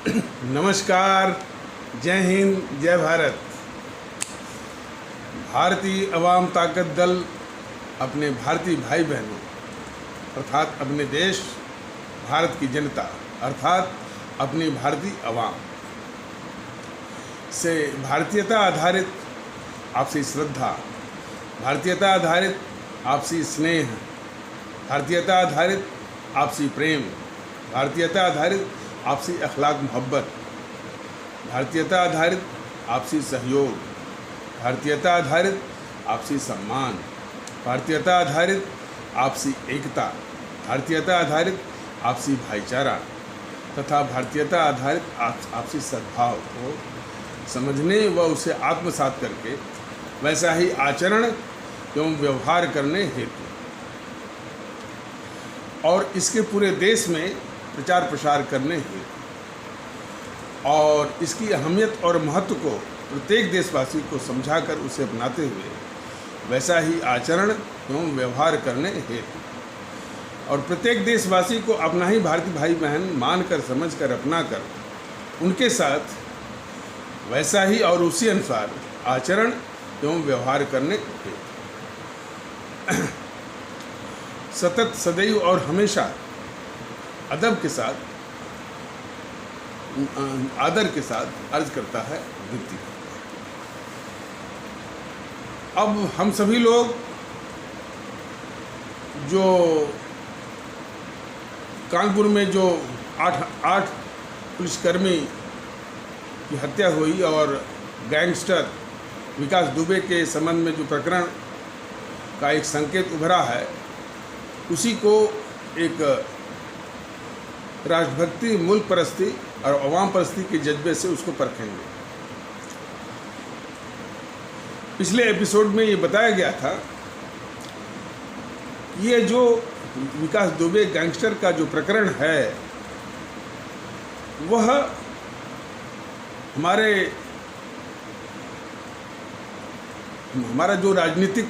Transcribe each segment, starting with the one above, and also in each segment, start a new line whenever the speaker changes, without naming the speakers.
नमस्कार, जय हिंद, जय भारत। भारतीय अवाम ताकत दल अपने भारतीय भाई बहनों अर्थात अपने देश भारत की जनता अर्थात अपनी भारतीय अवाम से भारतीयता आधारित आपसी श्रद्धा, भारतीयता आधारित आपसी स्नेह, भारतीयता आधारित आपसी प्रेम, भारतीयता आधारित आपसी अखलाक मोहब्बत, भारतीयता आधारित आपसी सहयोग, भारतीयता आधारित आपसी सम्मान, भारतीयता आधारित आपसी एकता, भारतीयता आधारित आपसी भाईचारा तथा भारतीयता आधारित आपसी सद्भाव को समझने व उसे आत्मसात करके वैसा ही आचरण एवं व्यवहार करने हेतु और इसके पूरे देश में प्रचार प्रसार करने हेतु और इसकी अहमियत और महत्व को प्रत्येक देशवासी को समझाकर उसे अपनाते हुए वैसा ही आचरण एवं व्यवहार करने हेतु और प्रत्येक देशवासी को अपना ही भारतीय भाई बहन मानकर समझकर अपनाकर उनके साथ वैसा ही और उसी अनुसार आचरण एवं व्यवहार करने हेतु सतत सदैव और हमेशा अदब के साथ आदर के साथ अर्ज करता है वृत्ति। अब हम सभी लोग जो कानपुर में जो आठ पुलिसकर्मी की हत्या हुई और गैंगस्टर विकास दुबे के संबंध में जो प्रकरण का एक संकेत उभरा है, उसी को एक राष्ट्रभक्ति, मुल्क परस्ती और अवाम परस्ती के जज्बे से उसको परखेंगे। पिछले एपिसोड में ये बताया गया था ये जो विकास दुबे गैंगस्टर का जो प्रकरण है वह हमारा जो राजनीतिक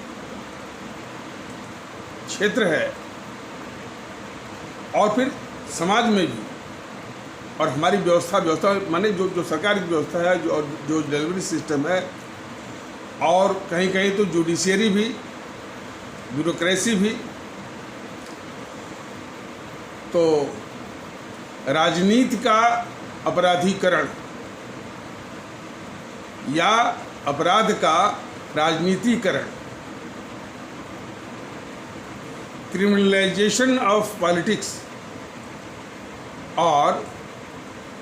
क्षेत्र है और फिर समाज में भी और हमारी व्यवस्था माने जो सरकार की व्यवस्था है जो डिलीवरी सिस्टम है और कहीं कहीं तो जुडिशियरी भी, ब्यूरोक्रेसी भी, तो राजनीति का अपराधीकरण या अपराध का राजनीतिकरण, क्रिमिनलाइजेशन ऑफ पॉलिटिक्स और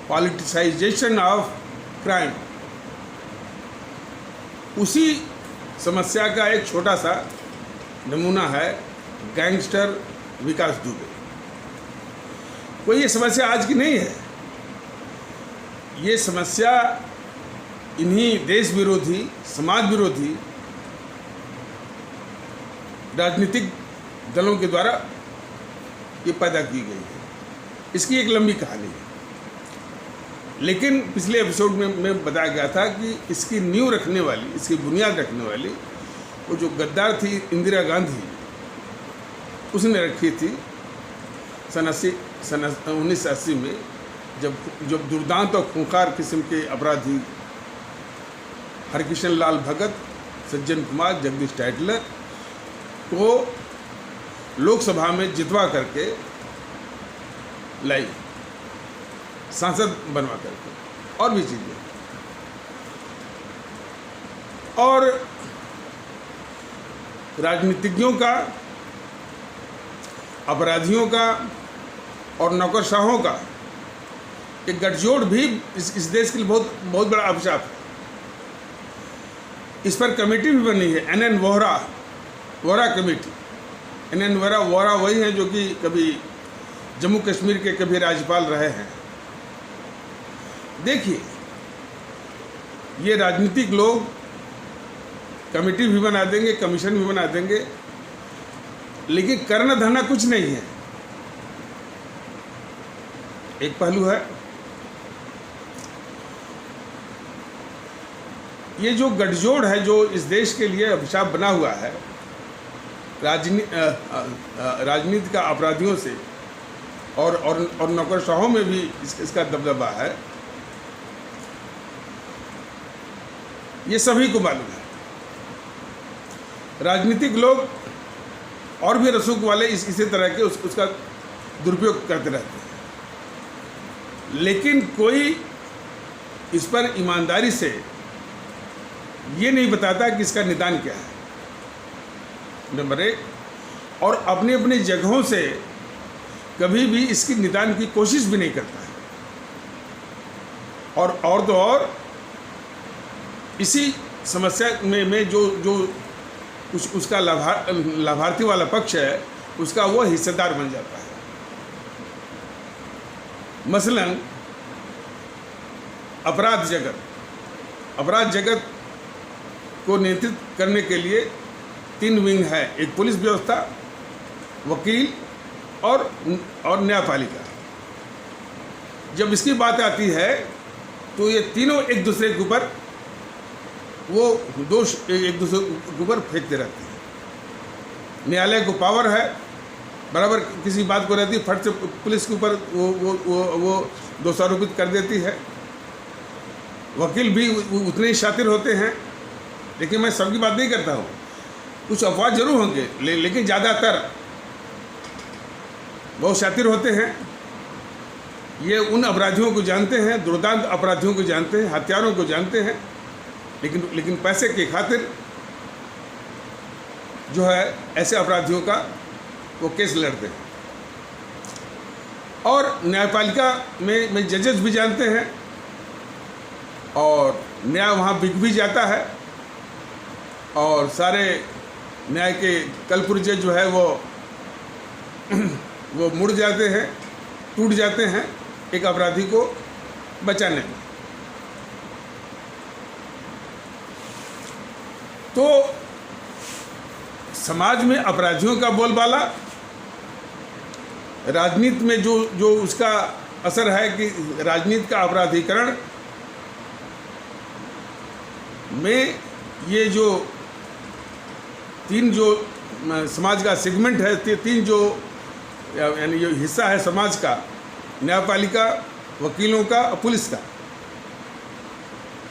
पॉलिटिसाइजेशन ऑफ क्राइम, उसी समस्या का एक छोटा सा नमूना है गैंगस्टर विकास दुबे। कोई ये समस्या आज की नहीं है, ये समस्या इन्हीं देश विरोधी, समाज विरोधी राजनीतिक दलों के द्वारा ये पैदा की गई है। इसकी एक लंबी कहानी है, लेकिन पिछले एपिसोड में बताया गया था कि इसकी नींव रखने वाली, इसकी बुनियाद रखने वाली वो जो गद्दार थी इंदिरा गांधी, उसने रखी थी सन 1980 में, जब दुर्दांत और खूंखार किस्म के अपराधी हरकिशन लाल भगत, सज्जन कुमार, जगदीश टाइटलर को लोकसभा में जितवा करके लाई, सांसद बनवा करके, और भी चीजें। और राजनीतिज्ञों का, अपराधियों का और नौकरशाहों का एक गठजोड़ भी इस देश के लिए बहुत बड़ा अभिशाप है। इस पर कमेटी भी बनी है, NN Vohra committee. NN Vohra वही हैं जो कि कभी जम्मू कश्मीर के कभी राज्यपाल रहे हैं। देखिए, ये राजनीतिक लोग कमेटी भी बना देंगे, कमीशन भी बना देंगे, लेकिन करना धरना कुछ नहीं है। एक पहलू है ये जो गठजोड़ है जो इस देश के लिए अभिशाप बना हुआ है, राजनीति का अपराधियों से और नौकरशाहों में भी इसका दबदबा है। ये सभी को मालूम है। राजनीतिक लोग और भी रसूख वाले इसी तरह के उसका दुरुपयोग करते रहते हैं, लेकिन कोई इस पर ईमानदारी से ये नहीं बताता कि इसका निदान क्या है, नंबर एक, और अपनी अपनी जगहों से कभी भी इसकी निदान की कोशिश भी नहीं करता है। और तो और इसी समस्या में जो उसका लाभार्थी वाला पक्ष है, उसका वो हिस्सेदार बन जाता है। मसलन अपराध जगत को नियंत्रित करने के लिए 3 विंग है, एक पुलिस व्यवस्था, वकील और न्यायपालिका। जब इसकी बात आती है तो ये तीनों एक दूसरे के ऊपर वो दोष एक दूसरे के ऊपर फेंकते रहते हैं। न्यायालय को पावर है, बराबर किसी बात को रहती है, फट से पुलिस के ऊपर वो दोषारोपित कर देती है। वकील भी उतने ही शातिर होते हैं, लेकिन मैं सबकी बात नहीं करता हूँ, कुछ अपवाद जरूर होंगे, लेकिन ज़्यादातर बहुत शातिर होते हैं। ये उन अपराधियों को जानते हैं, दुर्दांत अपराधियों को जानते हैं, हत्यारों को जानते हैं, लेकिन पैसे के खातिर जो है ऐसे अपराधियों का वो केस लड़ते हैं। और न्यायपालिका में जजेस भी जानते हैं, और न्याय वहाँ बिक भी जाता है, और सारे न्याय के कलपुर्जे जो है वो मुड़ जाते हैं, टूट जाते हैं एक अपराधी को बचाने में। तो समाज में अपराधियों का बोलबाला, राजनीति में जो उसका असर है कि राजनीति का अपराधीकरण में ये जो 3 जो समाज का सेगमेंट है, 3 जो यानी ये हिस्सा है समाज का, न्यायपालिका, वकीलों का और पुलिस का,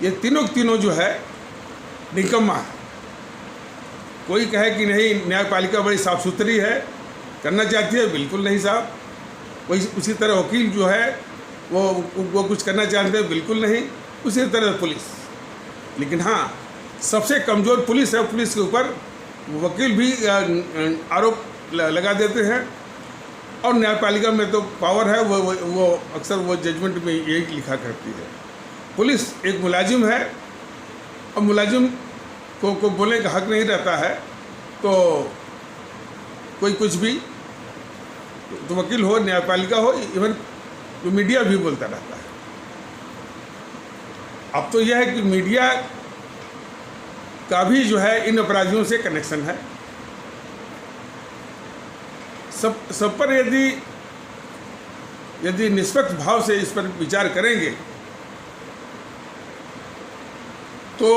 ये तीनों जो है निकम्मा है। कोई कहे कि नहीं न्यायपालिका बड़ी साफ़ सुथरी है, करना चाहती है, बिल्कुल नहीं साहब। वही उसी तरह वकील जो है वो कुछ करना चाहते हैं, बिल्कुल नहीं। उसी तरह पुलिस, लेकिन हाँ सबसे कमज़ोर पुलिस है। पुलिस के ऊपर वकील भी आरोप लगा देते हैं, और न्यायपालिका में तो पावर है, वो अक्सर वो जजमेंट में यही लिखा करती है। पुलिस एक मुलाजिम है, और मुलाजिम को बोलने का हक नहीं रहता है, तो कोई कुछ भी, तो वकील हो, न्यायपालिका हो, इवन तो मीडिया भी बोलता रहता है। अब तो यह है कि मीडिया का भी जो है इन अपराधियों से कनेक्शन है। सब पर यदि निष्पक्ष भाव से इस पर विचार करेंगे तो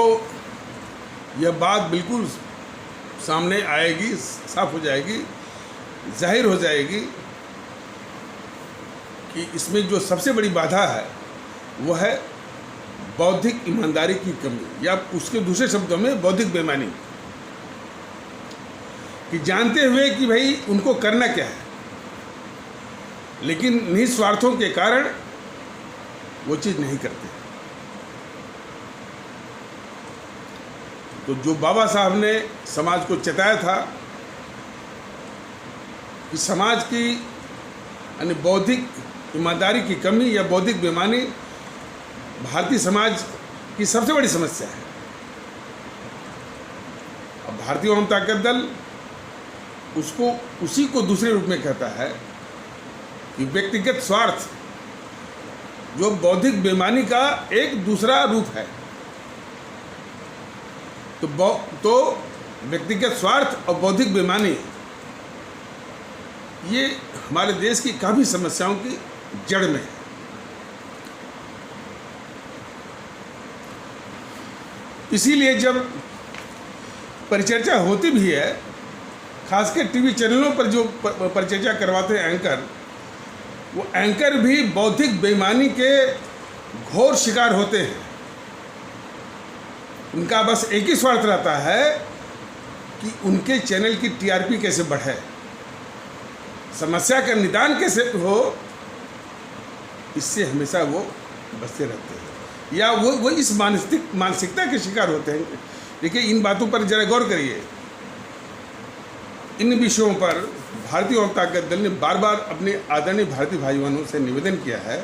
यह बात बिल्कुल सामने आएगी, साफ हो जाएगी, जाहिर हो जाएगी कि इसमें जो सबसे बड़ी बाधा है वो है बौद्धिक ईमानदारी की कमी, या उसके दूसरे शब्दों में बौद्धिक बेईमानी, कि जानते हुए कि भाई उनको करना क्या है, लेकिन निस्वार्थों के कारण वो चीज़ नहीं करते। तो जो बाबा साहब ने समाज को चेताया था कि समाज की यानी बौद्धिक ईमानदारी की कमी या बौद्धिक बेईमानी भारतीय समाज की सबसे बड़ी समस्या है। अब भारतीय आम ताकत दल उसी को दूसरे रूप में कहता है कि व्यक्तिगत स्वार्थ जो बौद्धिक बेईमानी का एक दूसरा रूप है। तो व्यक्तिगत स्वार्थ और बौद्धिक बेईमानी ये हमारे देश की काफ़ी समस्याओं की जड़ में है। इसीलिए जब परिचर्चा होती भी है, खासकर टीवी चैनलों पर जो परिचर्चा करवाते हैं एंकर, वो एंकर भी बौद्धिक बेईमानी के घोर शिकार होते हैं। उनका बस एक ही स्वार्थ रहता है कि उनके चैनल की टीआरपी कैसे बढ़े, समस्या का निदान कैसे हो, इससे हमेशा वो बचते रहते हैं या वो इस मानसिकता के शिकार होते हैं। देखिए, इन बातों पर जरा गौर करिए। इन विषयों पर भारतीय जनता दल ने बार बार अपने आदरणीय भारतीय भाई बहनों से निवेदन किया है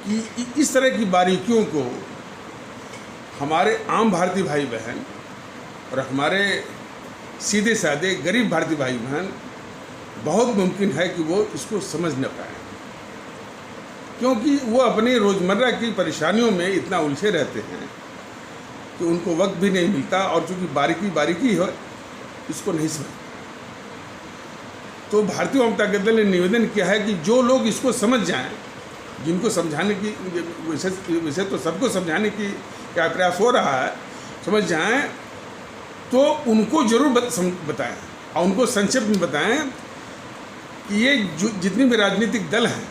कि इस तरह की बारीकियों को हमारे आम भारतीय भाई बहन और हमारे सीधे साधे गरीब भारतीय भाई बहन बहुत मुमकिन है कि वो इसको समझ न पाए, क्योंकि वो अपने रोज़मर्रा की परेशानियों में इतना उलझे रहते हैं कि उनको वक्त भी नहीं मिलता, और चूँकि बारीकी है इसको नहीं समझते। तो भारतीय जनता दल ने निवेदन किया है कि जो लोग इसको समझ जाएं, जिनको समझाने की वैसे तो सबको समझाने की क्या प्रयास हो रहा है, समझ जाएं तो उनको जरूर बताएं और उनको संक्षेप में बताएं कि ये जितनी भी राजनीतिक दल हैं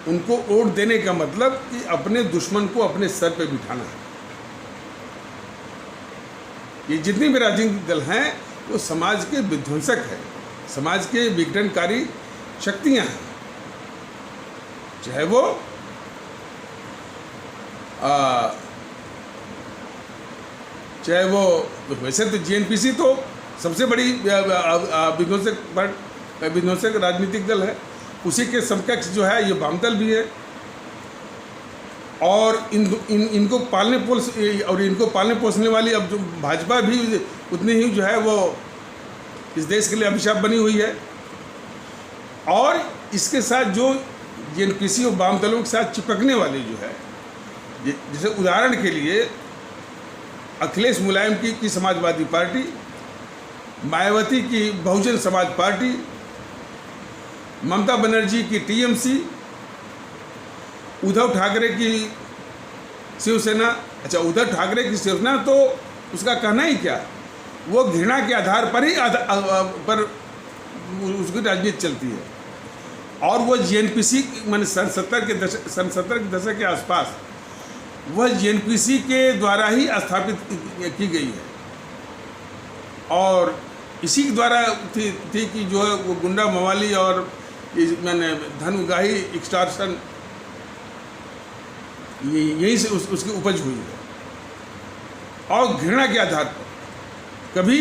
उनको वोट देने का मतलब कि अपने दुश्मन को अपने सर पे बिठाना है। ये जितनी भी राजनीतिक दल हैं वो समाज के विध्वंसक हैं, समाज के विघटनकारी शक्तियां हैं, चाहे वो वैसे तो जीएनपीसी तो सबसे बड़ी विध्वंसक राजनीतिक दल है, उसी के समकक्ष जो है ये वामदल भी है, और इनको पालने पोसने वाली अब जो भाजपा भी उतनी ही जो है वो इस देश के लिए अभिशाप बनी हुई है। और इसके साथ जो जीएनपीसी और वाम दलों के साथ चिपकने वाली जो है, जैसे उदाहरण के लिए अखिलेश मुलायम की समाजवादी पार्टी, मायावती की बहुजन समाज पार्टी, ममता बनर्जी की टीएमसी, उद्धव ठाकरे की शिवसेना। अच्छा, उद्धव ठाकरे की शिवसेना तो उसका कहना ही क्या, वो घृणा के आधार पर ही पर उसकी राजनीति चलती है। और वो जीएनपीसी मैंने सन 70 के दशक के आसपास वह जीएनपीसी के द्वारा ही स्थापित की गई है, और इसी के द्वारा थी कि जो है वो गुंडा मवाली और मैंने धन उगाही एक्सटॉर्शन यही से उसकी उपज हुई है। और घृणा के आधार पर कभी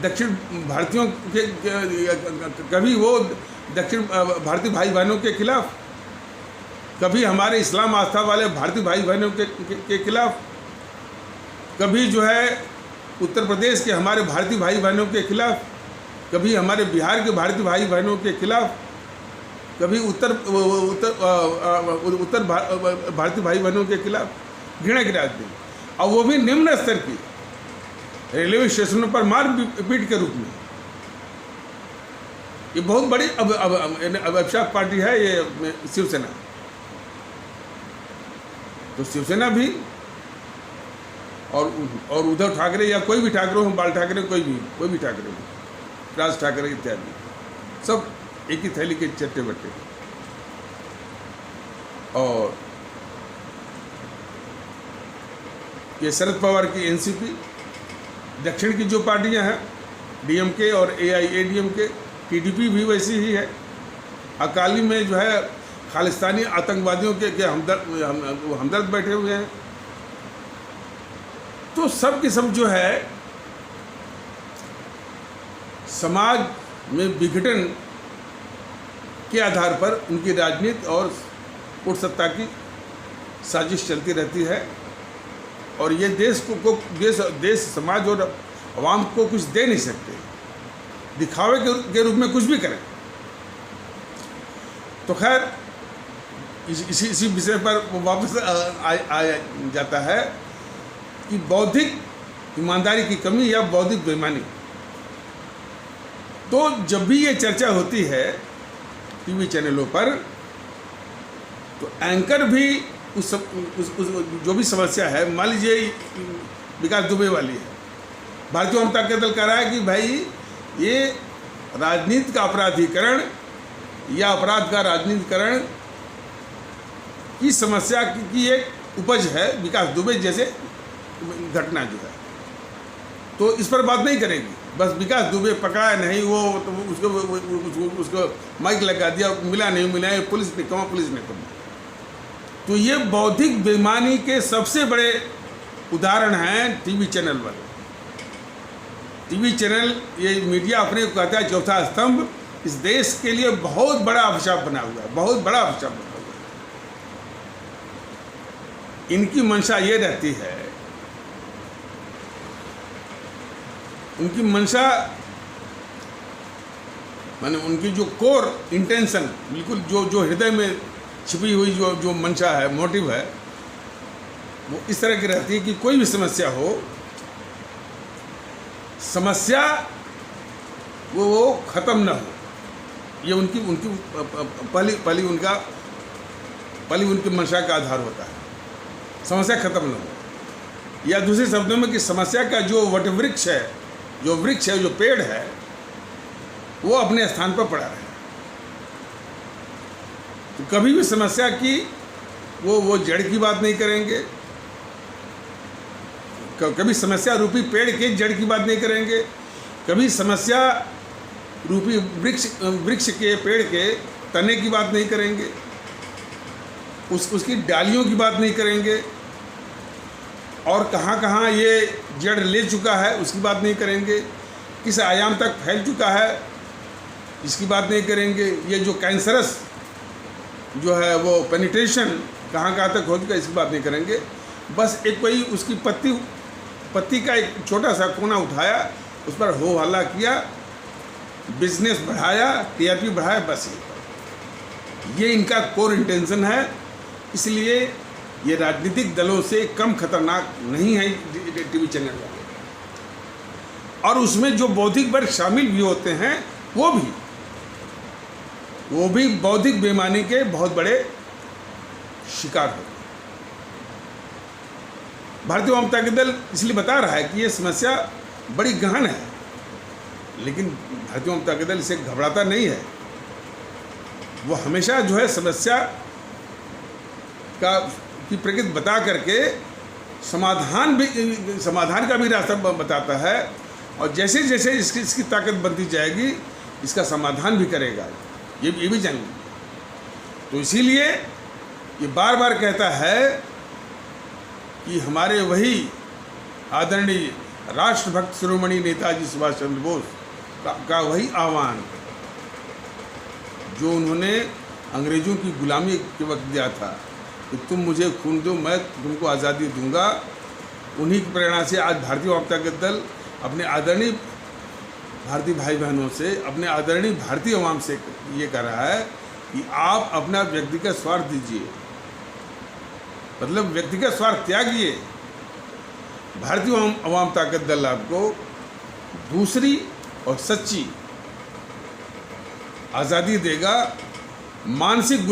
दक्षिण भारतीयों के कभी वो दक्षिण भारतीय भाई बहनों के खिलाफ, कभी हमारे इस्लाम आस्था वाले भारतीय भाई बहनों के खिलाफ, कभी जो है उत्तर प्रदेश के हमारे भारतीय भाई बहनों के खिलाफ, कभी हमारे बिहार के भारतीय भाई बहनों के खिलाफ, कभी उत्तर भारतीय भाई बहनों के खिलाफ घृणा की राजनीति, और वो भी निम्न स्तर की, रेलवे स्टेशनों पर मार पीट के रूप में। ये बहुत बड़ी अभिशाप पार्टी है ये शिवसेना। तो शिवसेना भी और उद्धव ठाकरे या कोई भी ठाकरे हो, बाल ठाकरे, कोई भी ठाकरे हो, राज ठाकरे इत्यादि, सब एक ही थैली के चट्टे बट्टे। और ये शरद पवार की एनसीपी, दक्षिण की जो पार्टियां हैं डीएमके और एआईएडीएमके, टीडीपी भी वैसी ही है। अकाली में जो है खालिस्तानी आतंकवादियों के हमदर्द बैठे हुए हैं। तो सब के सब जो है समाज में विघटन के आधार पर उनकी राजनीति और उठ सत्ता की साजिश चलती रहती है, और ये देश समाज और आवाम को कुछ दे नहीं सकते, दिखावे के रूप में कुछ भी करें। तो खैर इसी विषय पर वापस आ जाता है कि बौद्धिक ईमानदारी की कमी या बौद्धिक बेईमानी। तो जब भी ये चर्चा होती है टीवी चैनलों पर, तो एंकर भी उस जो भी समस्या है, मान लीजिए विकास दुबे वाली है, भारतीय जनता दल कह रहा है कि भाई ये राजनीति का अपराधीकरण या अपराध का राजनीतिकरण की समस्या की एक उपज है विकास दुबे जैसे घटना जो है, तो इस पर बात नहीं करेगी। बस विकास दुबे पकड़ा नहीं, वो तो उसको माइक लगा दिया, मिला नहीं मिला, पुलिस ने कहा, पुलिस ने कहा। तो ये बौद्धिक बेईमानी के सबसे बड़े उदाहरण हैं टीवी चैनल वाले। टीवी चैनल, ये मीडिया अपने को कहता है चौथा स्तंभ, इस देश के लिए बहुत बड़ा अभिशाप बना हुआ है, बहुत बड़ा अभिशाप बना हुआ है। इनकी मंशा ये रहती है, उनकी मंशा माने उनकी जो कोर इंटेंशन, बिल्कुल जो हृदय में छिपी हुई जो मंशा है, मोटिव है, वो इस तरह की रहती है कि कोई भी समस्या हो, समस्या वो ख़त्म ना हो, ये उनकी पहली उनकी मंशा का आधार होता है, समस्या ख़त्म ना हो। या दूसरे शब्दों में कि समस्या का जो वटवृक्ष है, जो वृक्ष है, जो पेड़ है, वो अपने स्थान पर पड़ा रहे। तो कभी भी समस्या की वो जड़ की बात नहीं करेंगे, कभी समस्या रूपी पेड़ के जड़ की बात नहीं करेंगे, कभी समस्या रूपी वृक्ष के पेड़ के तने की बात नहीं करेंगे, उसकी डालियों की बात नहीं करेंगे, और कहाँ ये जड़ ले चुका है उसकी बात नहीं करेंगे, किस आयाम तक फैल चुका है इसकी बात नहीं करेंगे, ये जो कैंसरस जो है वो पेनिट्रेशन कहाँ तक हो चुका है इसकी बात नहीं करेंगे। बस एक कोई उसकी पत्ती का एक छोटा सा कोना उठाया, उस पर हो हल्ला किया, बिजनेस बढ़ाया, टीआरपी बढ़ाया, बस ये इनका कोर इंटेंशन है। इसलिए ये राजनीतिक दलों से कम खतरनाक नहीं है टीवी चैनल वाले, और उसमें जो बौद्धिक वर्ग शामिल भी होते हैं वो भी बौद्धिक बेईमानी के बहुत बड़े शिकार होते हैं। भारतीय जनता दल इसलिए बता रहा है कि ये समस्या बड़ी गहन है, लेकिन भारतीय जनता दल इसे घबराता नहीं है। वो हमेशा जो है समस्या की प्रकृति बता करके समाधान का भी रास्ता बताता है, और जैसे जैसे इसकी ताकत बनती जाएगी इसका समाधान भी करेगा, ये भी जानिए। तो इसीलिए ये बार बार कहता है कि हमारे वही आदरणीय राष्ट्रभक्त शिरोमणि नेताजी सुभाष चंद्र बोस का वही आह्वान जो उन्होंने अंग्रेज़ों की गुलामी के वक्त दिया था कि तुम मुझे खून दो, मैं तुमको आज़ादी दूंगा। उन्हीं की प्रेरणा से आज भारतीय जनता दल अपने आदरणीय भारतीय भाई बहनों से, अपने आदरणीय भारतीय अवाम से ये कह रहा है कि आप अपना व्यक्तिगत स्वार्थ दीजिए, मतलब व्यक्तिगत स्वार्थ त्यागिए। भारतीय अवाम ताकत दल आपको दूसरी और सच्ची आज़ादी देगा। मानसिक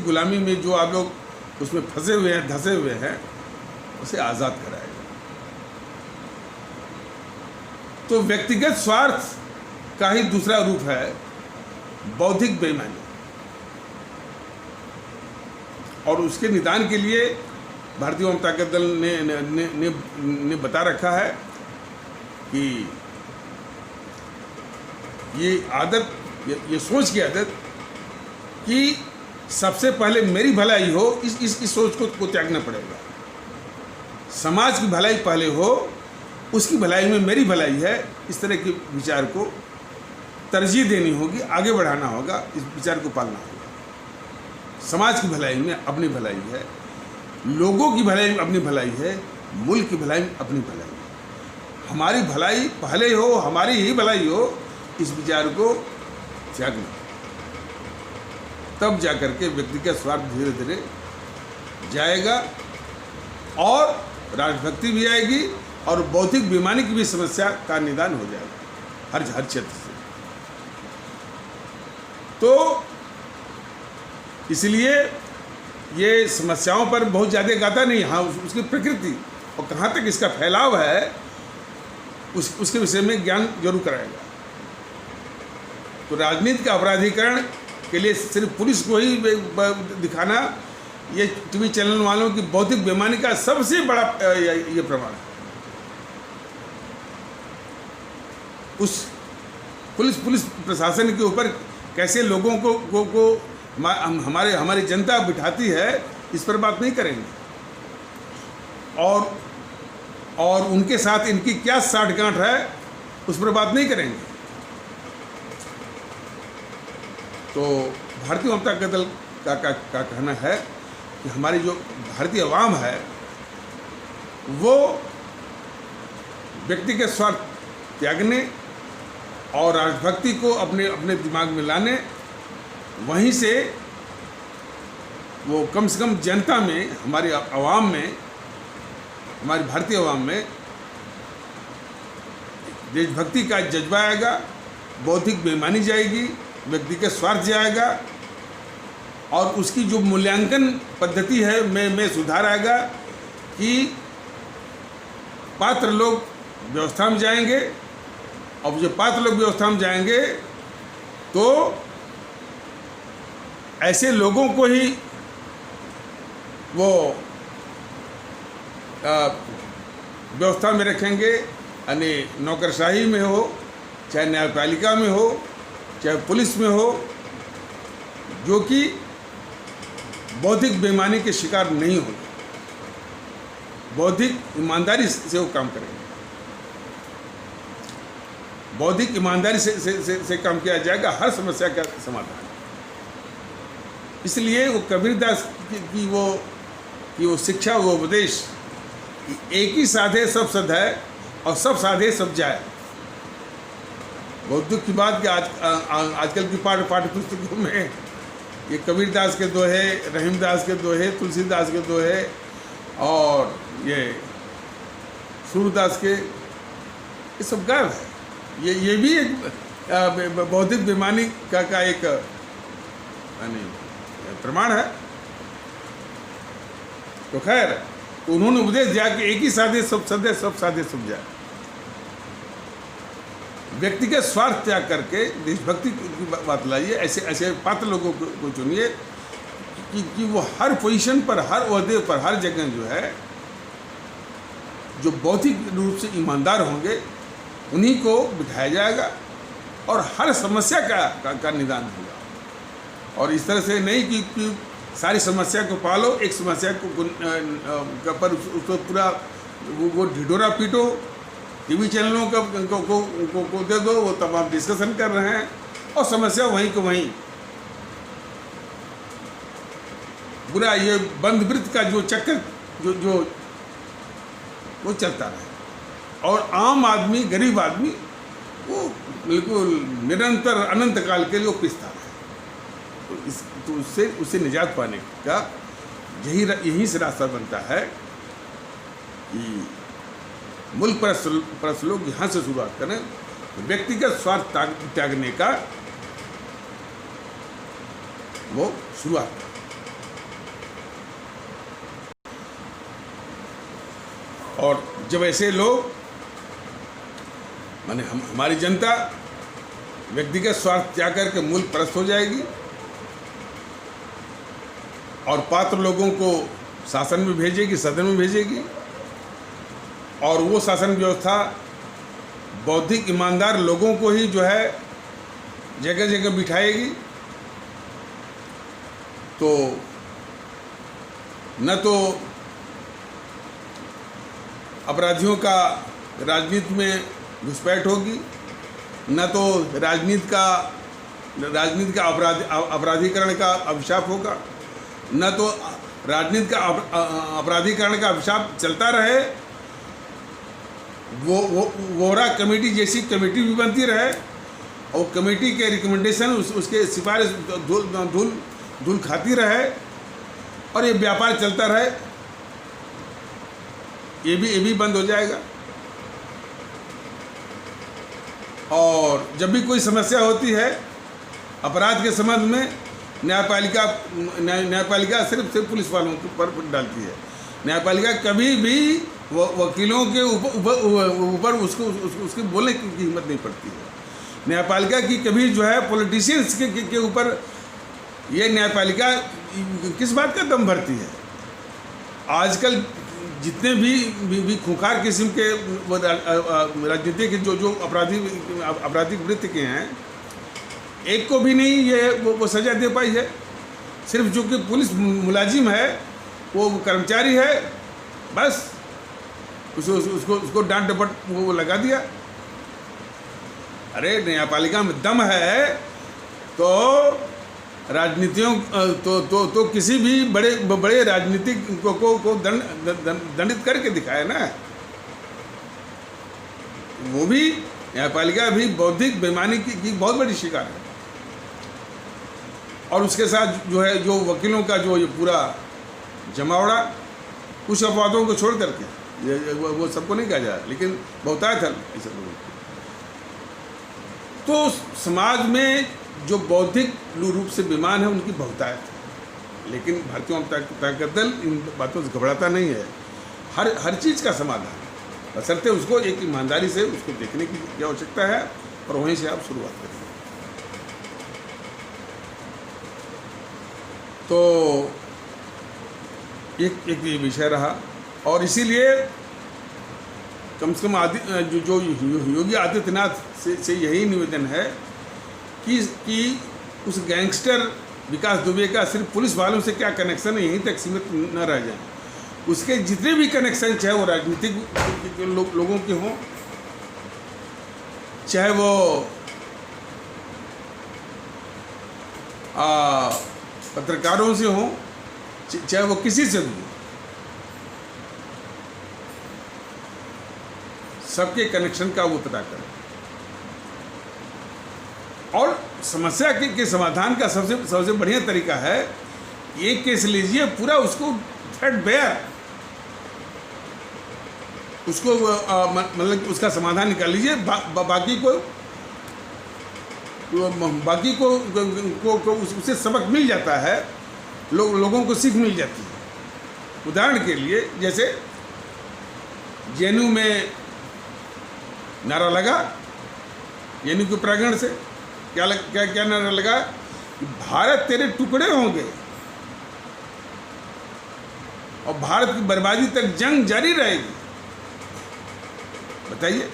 गुलामी में जो आप लोग उसमें फंसे हुए हैं, धंसे हुए हैं, उसे आज़ाद कराएगा। तो व्यक्तिगत स्वार्थ का ही दूसरा रूप है बौद्धिक बेईमानी, और उसके निदान के लिए भारतीय जनता दल ने बता रखा है कि ये आदत, ये सोच की आदत कि सबसे पहले मेरी भलाई हो, इस सोच को त्यागना पड़ेगा। समाज की भलाई पहले हो, उसकी भलाई में मेरी भलाई है, इस तरह के विचार को तरजीह देनी होगी, आगे बढ़ाना होगा, इस विचार को पालना होगा। समाज की भलाई में अपनी भलाई है, लोगों की भलाई में अपनी भलाई है, मुल्क की भलाई में अपनी भलाई है। हमारी भलाई पहले हो, हमारी ही भलाई हो, इस विचार को त्यागना, तब जाकर के व्यक्तिगत स्वार्थ धीरे धीरे जाएगा और राष्ट्रभक्ति भी आएगी और बौद्धिक बेईमानी की भी समस्या का निदान हो जाएगा हर क्षेत्र से। तो इसलिए ये समस्याओं पर बहुत ज़्यादा गाता नहीं, हाँ उसकी प्रकृति और कहाँ तक इसका फैलाव है उसके विषय में ज्ञान जरूर कराएगा। तो राजनीति का अपराधीकरण के लिए सिर्फ पुलिस को ही दिखाना ये टीवी चैनल वालों की बौद्धिक बेईमानी का सबसे बड़ा ये प्रमाण है। उस पुलिस प्रशासन के ऊपर कैसे लोगों को हमारी जनता बिठाती है, इस पर बात नहीं करेंगे। और उनके साथ इनकी क्या साठगांठ है, उस पर बात नहीं करेंगे। तो भारतीय जनता दल का कहना है कि हमारी जो भारतीय अवाम है वो व्यक्ति के स्वार्थ त्यागने और राजभक्ति को अपने दिमाग में लाने, वहीं से वो कम से कम जनता में, हमारी अवाम में, हमारी भारतीय अवाम में देशभक्ति का जज्बा आएगा, बौद्धिक बेईमानी जाएगी, व्यक्ति के स्वार्थ जाएगा और उसकी जो मूल्यांकन पद्धति है में सुधार आएगा कि पात्र लोग व्यवस्था में जाएंगे, और जो पात्र लोग व्यवस्था में जाएंगे तो ऐसे लोगों को ही वो व्यवस्था में रखेंगे, यानी नौकरशाही में हो, चाहे न्यायपालिका में हो, चाहे पुलिस में हो, जो कि बौद्धिक बेईमानी के शिकार नहीं होंगे, बौद्धिक ईमानदारी से वो काम करेंगे। बौद्धिक ईमानदारी से काम किया जाएगा, हर समस्या का समाधान। इसलिए वो कबीरदास की वो शिक्षा, वो उपदेश, एक ही साधे सब सद है और सब साधे सब जाए। बहुत दुख की बात कि आजकल की पाठ्य पुस्तकों में ये कबीरदास के दोहे, रहीमदास के दोहे, तुलसीदास के दोहे और ये सूरदास के, ये सब गायब है। ये भी एक बौद्धिक बेईमानी का एक प्रमाण है। तो खैर, उन्होंने उपदेश दिया कि एक ही साधे सब सदे, सब साधे सब जाए। व्यक्ति के स्वार्थ त्याग करके देशभक्ति की बात लाइए। ऐसे पात्र लोगों को चुनिए कि वो हर पोजीशन पर, हर ओहदे पर, हर जगह जो है, जो बौद्धिक रूप से ईमानदार होंगे, उन्हीं को बिठाया जाएगा और हर समस्या का निदान होगा। और इस तरह से नहीं कि सारी समस्या को पालो, एक समस्या पर उसको पूरा वो ढिढोरा पीटो, टीवी चैनलों को दे दो, वो तमाम डिस्कशन कर रहे हैं और समस्या वहीं को वहीं। बुरा ये बंद वृत्त का जो चक्कर जो वो चलता रहे, और आम आदमी, गरीब आदमी, वो बिल्कुल निरंतर अनंत काल के लिए वो पिसता रहे। तो उससे निजात पाने का यही से रास्ता बनता है कि मुल्क परस्त लोग यहाँ से शुरुआत करें, व्यक्तिगत स्वार्थ त्यागने का वो शुरुआत करें। और जब ऐसे लोग, माने हमारी जनता व्यक्तिगत स्वार्थ त्याग करके मुल्क परस्त हो जाएगी और पात्र लोगों को शासन में भेजेगी, सदन में भेजेगी, और वो शासन व्यवस्था बौद्धिक ईमानदार लोगों को ही जो है जगह जगह बिठाएगी। तो न तो अपराधियों का राजनीति में घुसपैठ होगी, न तो राजनीति का अपराधीकरण का अभिशाप होगा, न तो राजनीति का अपराधीकरण का अभिशाप चलता रहे, वो वोरा कमेटी जैसी कमेटी भी बनती रहे और कमेटी के रिकमेंडेशन उसके सिफारिश धूल खाती रहे और ये व्यापार चलता रहे। ये भी बंद हो जाएगा। और जब भी कोई समस्या होती है अपराध के संबंध में, न्यायपालिका सिर्फ पुलिस वालों के ऊपर डालती है। न्यायपालिका कभी भी वकीलों के ऊपर उसके बोलने की हिम्मत नहीं पड़ती है। न्यायपालिका की कभी जो है पॉलिटिशियंस के ऊपर ये न्यायपालिका किस बात का दम भरती है? आजकल जितने भी खूंखार किस्म के राजनीति के जो आपराधिक वृत्ति के हैं, एक को भी नहीं ये वो सजा दे पाई है। सिर्फ जो कि पुलिस मुलाजिम है, वो कर्मचारी है, बस उसको डांट डपट वो लगा दिया। अरे न्यायपालिका में दम है तो राजनीतियों तो किसी भी बड़े राजनीतिक को दंडित करके दिखाए ना। वो भी न्यायपालिका भी बौद्धिक बेईमानी की बहुत बड़ी शिकार है। और उसके साथ जो है, जो वकीलों का जो ये पूरा जमावड़ा, कुछ अपवादों को छोड़ करके, वो सबको नहीं कहा जा रहा, लेकिन बहुतायत है ऐसे लोगों की। तो समाज में जो बौद्धिक रूप से बेईमान है उनकी बहुतायत है, लेकिन भारतीय जनता दल इन बातों से घबराता नहीं है। हर चीज़ का समाधान, बशर्ते उसको एक ईमानदारी से उसको देखने की आवश्यकता है, और वहीं से आप शुरुआत करें। तो एक ये विषय रहा, और इसीलिए कम से कम जो योगी आदित्यनाथ से यही निवेदन है कि उस गैंगस्टर विकास दुबे का सिर्फ पुलिस वालों से क्या कनेक्शन है, यहीं तक सीमित न रह जाए। उसके जितने भी कनेक्शन, चाहे वो राजनीतिक लोगों के हों, चाहे वो पत्रकारों से हों, चाहे वो किसी से भी, सबके कनेक्शन का वो पता करें। और समस्या के समाधान का सबसे बढ़िया तरीका है, एक केस लीजिए, पूरा उसको थ्रेडबेयर, उसको मतलब उसका समाधान निकाल लीजिए। बाकी को उससे सबक मिल जाता है, लोगों को सीख मिल जाती है। उदाहरण के लिए, जैसे जेएनयू में नारा लगा, जेएनयू के प्रांगण से क्या नारा लगा कि भारत तेरे टुकड़े होंगे और भारत की बर्बादी तक जंग जारी रहेगी। बताइए,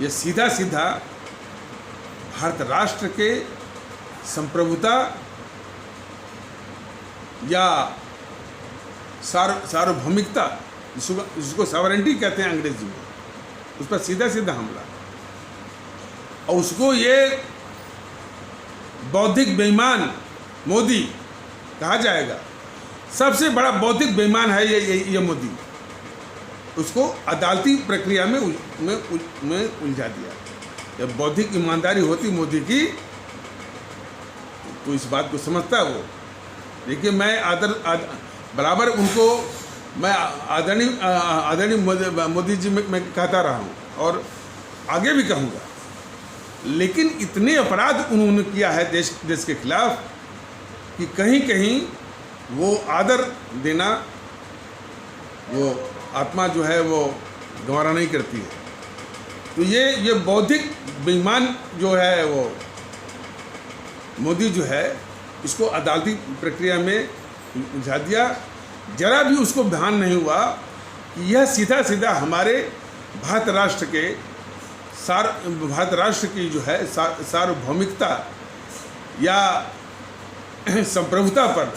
ये सीधा सीधा भारत राष्ट्र के संप्रभुता या सार्वभौमिकता, जिसको सॉवरेंटी कहते हैं अंग्रेजी में, उस पर सीधा सीधा हमला। और उसको ये बौद्धिक बेईमान मोदी कहा जाएगा। सबसे बड़ा बौद्धिक बेईमान है ये मोदी। उसको अदालती प्रक्रिया में उलझा दिया। जब बौद्धिक ईमानदारी होती मोदी की, तो इस बात को समझता वो। देखिए, मैं बराबर उनको मैं आदरणीय मोदी जी मैं कहता रहा हूँ, और आगे भी कहूँगा। लेकिन इतने अपराध उन्होंने किया है देश के खिलाफ कि कहीं कहीं वो आदर देना, वो आत्मा जो है वो गंवारा नहीं करती है। तो ये बौद्धिक बेईमान जो है वो मोदी जो है, इसको अदालती प्रक्रिया में उलझा दिया। जरा भी उसको ध्यान नहीं हुआ कि यह सीधा सीधा हमारे भारत राष्ट्र की जो है सार्वभौमिकता या संप्रभुता पर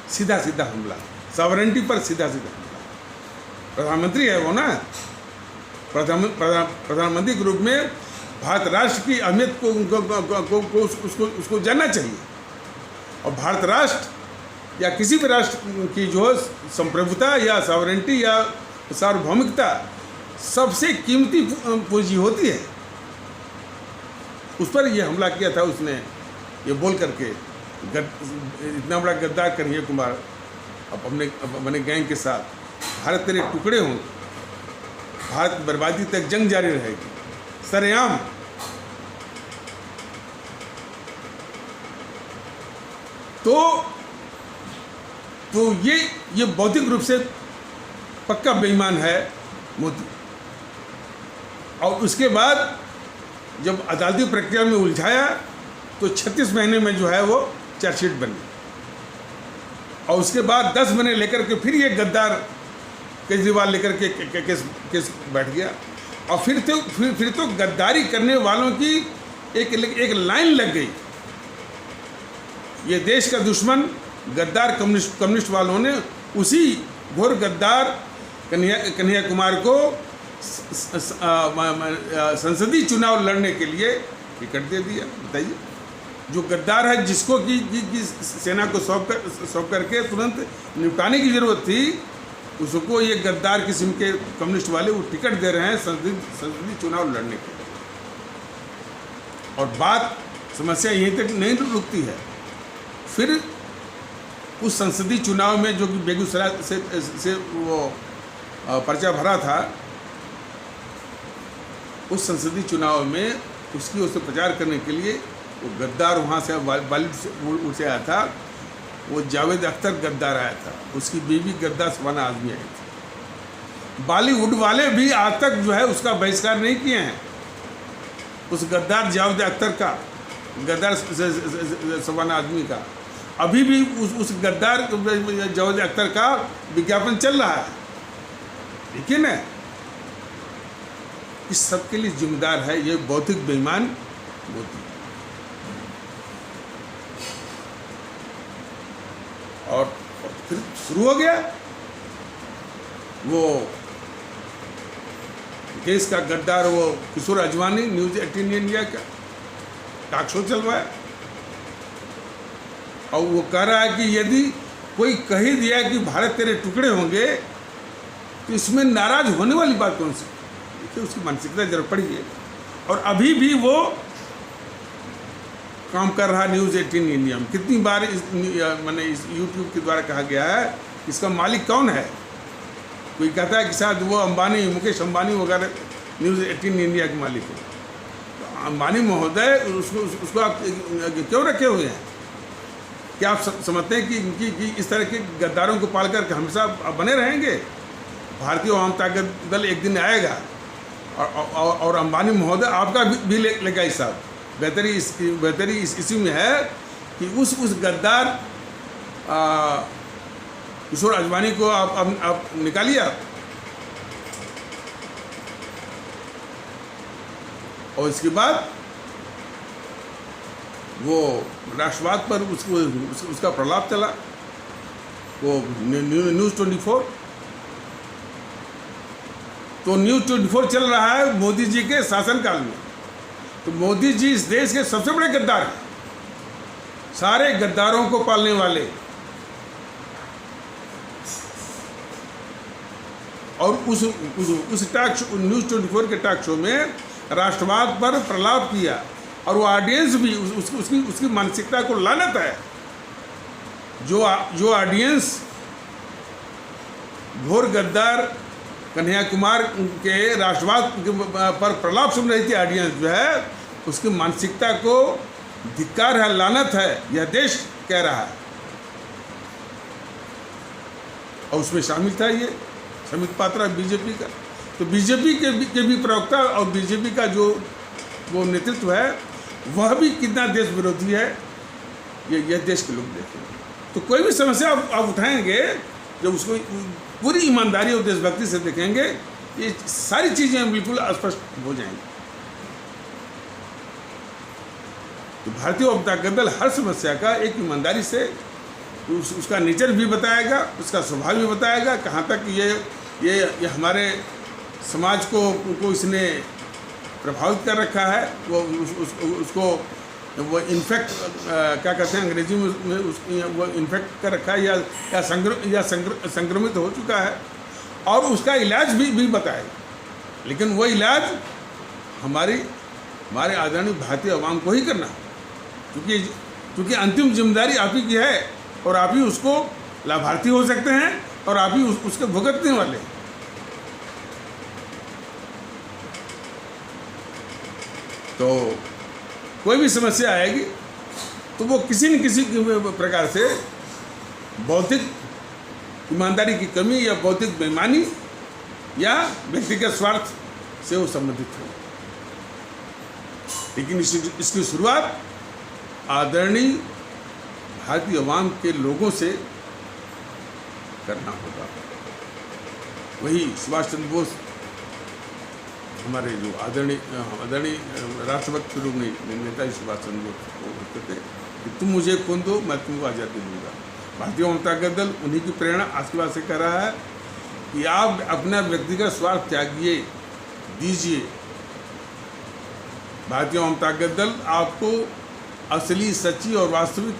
सीधा सीधा हमला, सॉवरेंटी पर सीधा सीधा हमला। प्रधानमंत्री है वो ना, प्रधानमंत्री के रूप में भारत राष्ट्र की अहमियत को उसको जानना चाहिए। और भारत राष्ट्र या किसी भी राष्ट्र की जो संप्रभुता या सॉवरेंटी या सार्वभौमिकता सबसे कीमती पूंजी होती है। उस पर ये हमला किया था उसने, ये बोल करके, इतना बड़ा गद्दार कन्हैया कुमार अपने गैंग के साथ, भारत तेरे टुकड़े हों, भारत बर्बादी तक जंग जारी रहेगी, सरेआम। तो ये बौद्धिक रूप से पक्का बेईमान है मोदी। और उसके बाद जब अदालती प्रक्रिया में उलझाया, तो 36 महीने में जो है वो चार्जशीट बनी, और उसके बाद 10 महीने लेकर के फिर ये गद्दार केजरीवाल लेकर के केस बैठ गया। और फिर तो गद्दारी करने वालों की एक लाइन लग गई। ये देश का दुश्मन गद्दार कम्युनिस्ट वालों ने उसी घोर गद्दार कन्हैया कुमार को संसदीय चुनाव लड़ने के लिए टिकट दे दिया। बताइए, जो गद्दार है, जिसको कि सेना को सौंप करके तुरंत निपटाने की जरूरत थी, उसको ये गद्दार किस्म के कम्युनिस्ट वाले वो टिकट दे रहे हैं संसदीय चुनाव लड़ने के लिए। और बात समस्या यहीं तक नहीं रुकती है। फिर उस संसदीय चुनाव में जो कि बेगूसराय से वो पर्चा भरा था, उस संसदीय चुनाव में उसकी ओर से प्रचार करने के लिए वो गद्दार वहाँ से बॉलीवुड से आया था, वो जावेद अख्तर गद्दार आया था, उसकी बीवी गद्दार शबाना आजमी आई थी। बॉलीवुड वाले भी आज तक जो है उसका बहिष्कार नहीं किए हैं, उस गद्दार जावेद अख्तर का, गद्दार शबाना आजमी का। अभी भी उस गद्दार जावेद अख्तर का विज्ञापन चल रहा है। लेकिन इस सब के लिए जिम्मेदार है ये बौद्धिक बेईमान मोदी। और फिर शुरू हो गया वो देश का गद्दार, वो किशोर अजवानी न्यूज़ 18 इंडिया का टॉक शो चलवाया, और वो कह रहा है कि यदि कोई कह ही दिया कि भारत तेरे टुकड़े होंगे तो इसमें नाराज होने वाली बात कौन सी। देखिए उसकी मानसिकता जरा पढ़िए। और अभी भी वो काम कर रहा न्यूज़ 18 इंडिया में। कितनी बार मैंने इस यूट्यूब के द्वारा कहा गया है इसका मालिक कौन है। कोई कहता है कि शायद वो अंबानी, मुकेश अंबानी वगैरह न्यूज़ 18 इंडिया के मालिक है। तो अंबानी महोदय उसको आप क्यों रखे हुए हैं? क्या आप समझते हैं कि इस तरह के गद्दारों को पाल कर हमेशा बने रहेंगे? भारतीय आवाम ताकत दल एक दिन आएगा और अंबानी महोदय आपका भी लेगा हिसाब। बेहतरी इसी में है कि उस गद्दार किशोर अजवानी को आप निकालिए आप। और इसके बाद वो राष्ट्रवाद पर उसका प्रलाप चला, वो न्यूज़ 24। तो न्यूज़ 24 चल रहा है मोदी जी के शासनकाल में। तो मोदी जी इस देश के सबसे बड़े गद्दार हैं, सारे गद्दारों को पालने वाले। और उस टॉक शो, न्यूज़ 24 के टॉक शो में राष्ट्रवाद पर प्रलाप किया, और वो ऑडियंस भी उसकी मानसिकता को लानत है। जो ऑडियंस घोर गद्दार कन्हैया कुमार के राष्ट्रवाद पर प्रलाप सुन रही थी, ऑडियंस जो है उसकी मानसिकता को धिक्कार है, लानत है, यह देश कह रहा है। और उसमें शामिल था ये समित पात्रा बीजेपी का। तो बीजेपी के भी प्रवक्ता और बीजेपी का जो वो नेतृत्व है वह भी कितना देश विरोधी है, ये देश के लोग देखेंगे। तो कोई भी समस्या आप उठाएंगे जब उसको पूरी ईमानदारी और देशभक्ति से देखेंगे, ये सारी चीज़ें बिल्कुल स्पष्ट हो जाएंगी। तो भारतीय ताकत दल हर समस्या का एक ईमानदारी से उसका नेचर भी बताएगा, उसका स्वभाव भी बताएगा, कहाँ तक ये हमारे समाज को इसने प्रभावित कर रखा है, उसको वो इन्फेक्ट क्या कहते हैं अंग्रेजी में वो इन्फेक्ट कर रखा है या संक्रमित हो चुका है, और उसका इलाज भी बताएगा। लेकिन वो इलाज हमारे आदरणीय भारतीय आवाम को ही करना है, क्योंकि अंतिम जिम्मेदारी आप ही की है, और आप ही उसको लाभार्थी हो सकते हैं, और आप ही उसके भुगतने वाले हैं। तो कोई भी समस्या आएगी तो वो किसी न किसी प्रकार से बौद्धिक ईमानदारी की कमी या बौद्धिक बेईमानी या व्यक्तिगत स्वार्थ से वो संबंधित हो। लेकिन इसकी शुरुआत आदरणीय भारतीय अवाम के लोगों से करना होगा। वही सुभाष चंद्र बोस हमारे जो आदरणीय राष्ट्रभक्त नेता सुभाष चंद्र बोस को कहते थे कि तुम मुझे खून दो, मैं तुमको आज़ादी दूंगा। भारतीय जनता दल उन्हीं की प्रेरणा आज के बाद से कह रहा है कि आप अपना व्यक्तिगत स्वार्थ त्यागिए, दीजिए। भारतीय जनता दल आपको असली, सच्ची और वास्तविक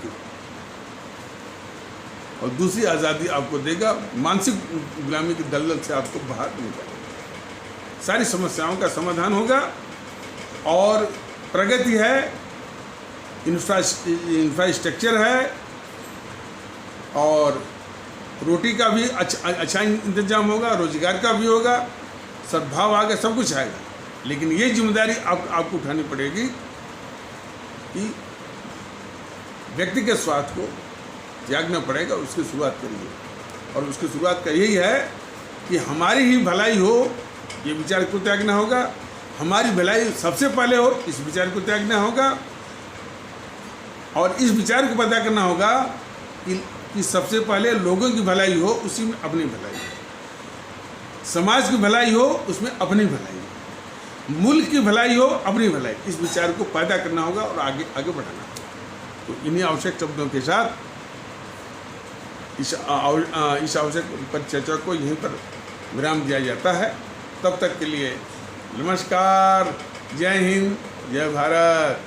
और दूसरी आज़ादी आपको देगा। मानसिक गुलामी के दलदल से आपको बाहर निकालेगा, सारी समस्याओं का समाधान होगा और प्रगति है, इंफ्रास्ट्रक्चर है और रोटी का भी अच्छा इंतजाम होगा, रोजगार का भी होगा, सद्भाव आएगा, सब कुछ आएगा। लेकिन ये जिम्मेदारी आपको उठानी पड़ेगी कि व्यक्ति के स्वार्थ को त्यागना पड़ेगा। उसकी शुरुआत करिए और उसकी शुरुआत का यही है कि हमारी ही भलाई हो, ये विचार को त्यागना होगा। हमारी भलाई सबसे पहले हो, इस विचार को त्यागना होगा और इस विचार को पता करना होगा कि सबसे पहले लोगों की भलाई हो, उसी में अपनी भलाई हो। समाज की भलाई हो, उसमें अपनी भलाई हो। मुल्क की भलाई हो, अपनी भलाई। इस विचार को पैदा करना होगा और आगे बढ़ाना होगा। तो इन्हीं आवश्यक शब्दों के साथ इस आवश्यक पर चर्चा को यहीं पर विराम दिया जाता है। तब तक के लिए नमस्कार, जय हिंद, जय भारत।